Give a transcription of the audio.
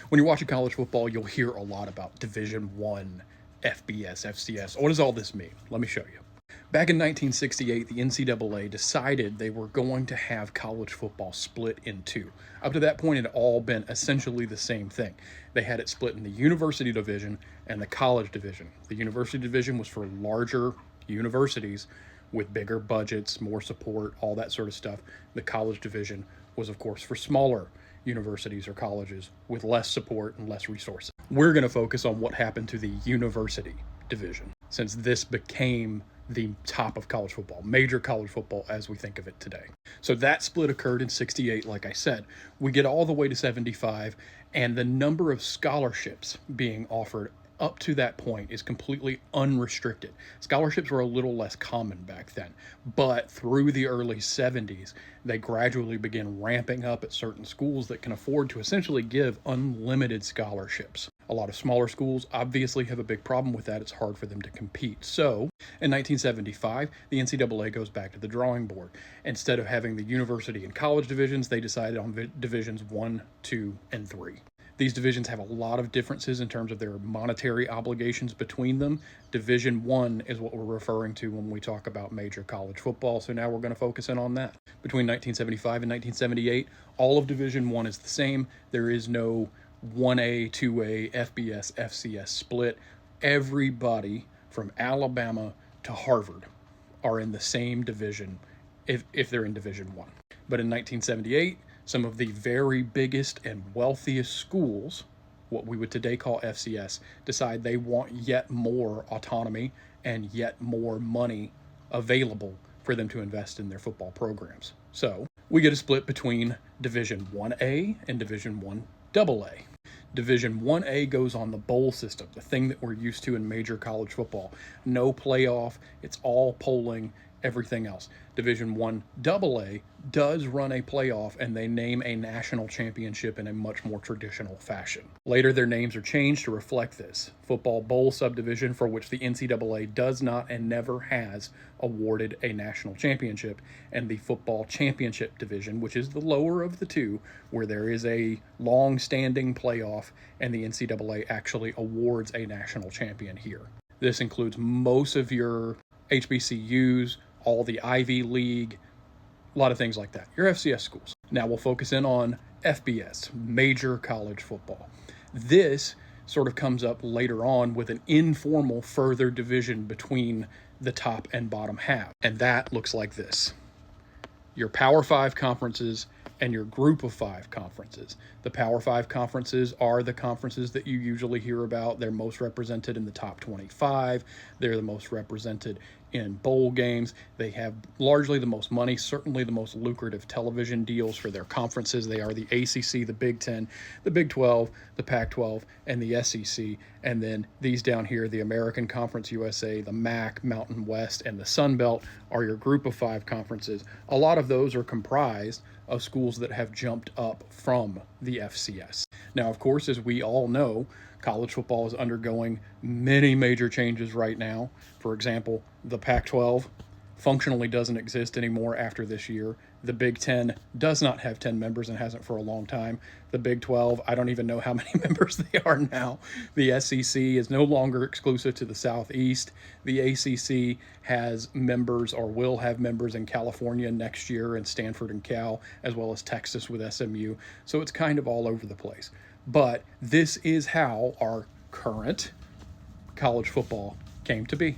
When you're watching college football, you'll hear a lot about Division One, FBS, FCS. What does all this mean? Let me show you. Back in 1968, the NCAA decided they were going to have college football split in two. Up to that point, it had all been essentially the same thing. They had it split in the university division and the college division. The university division was for larger universities with bigger budgets, more support, all that sort of stuff. The college division was, of course, for smaller universities or colleges with less support and less resources. We're going to focus on what happened to the university division, since this became the top of college football, major college football as we think of it today. So that split occurred in 68, like I said. We get all the way to 75, and the number of scholarships being offered up to that point is completely unrestricted. Scholarships were a little less common back then, but through the early 70s, they gradually began ramping up at certain schools that can afford to essentially give unlimited scholarships. A lot of smaller schools obviously have a big problem with that. It's hard for them to compete. So, in 1975, the NCAA goes back to the drawing board. Instead of having the university and college divisions, they decided on divisions 1, 2, and 3. These divisions have a lot of differences in terms of their monetary obligations between them. Division 1 is what we're referring to when we talk about major college football, so now we're going to focus in on that. Between 1975 and 1978, all of Division 1 is the same. There is no 1A, 2A, FBS, FCS split. Everybody from Alabama to Harvard are in the same division if they're in Division 1. But in 1978, some of the very biggest and wealthiest schools, what we would today call FCS, decide they want yet more autonomy and yet more money available for them to invest in their football programs. So we get a split between Division 1A and Division 1AA. Division 1A goes on the bowl system, the thing that we're used to in major college football. No playoff, it's all polling, everything else. Division 1AA does run a playoff, and they name a national championship in a much more traditional fashion. Later, their names are changed to reflect this. Football Bowl subdivision, for which the NCAA does not and never has awarded a national championship, and the Football Championship division, which is the lower of the two, where there is a long-standing playoff, and the NCAA actually awards a national champion here. This includes most of your HBCUs, all the Ivy League, a lot of things like that. Your FCS schools. Now we'll focus in on FBS, major college football. This sort of comes up later on with an informal further division between the top and bottom half. And that looks like this. Your Power 5 conferences and your Group of 5 conferences. The Power 5 conferences are the conferences that you usually hear about. They're most represented in the top 25. They're the most represented in bowl games. They have largely the most money, certainly the most lucrative television deals for their conferences. They are the ACC, the Big Ten, the Big 12, the Pac-12, and the SEC. And then these down here, the American Conference USA, the MAC, Mountain West, and the Sun Belt are your Group of 5 conferences. A lot of those are comprised of schools that have jumped up from the FCS. Now, of course, as we all know, college football is undergoing many major changes right now. For example, the Pac-12 functionally doesn't exist anymore after this year. The Big Ten does not have 10 members and hasn't for a long time. The Big 12, I don't even know how many members they are now. The SEC is no longer exclusive to the Southeast. The ACC has members or will have members in California next year, and Stanford and Cal, as well as Texas with SMU. So it's kind of all over the place. But this is how our current college football came to be.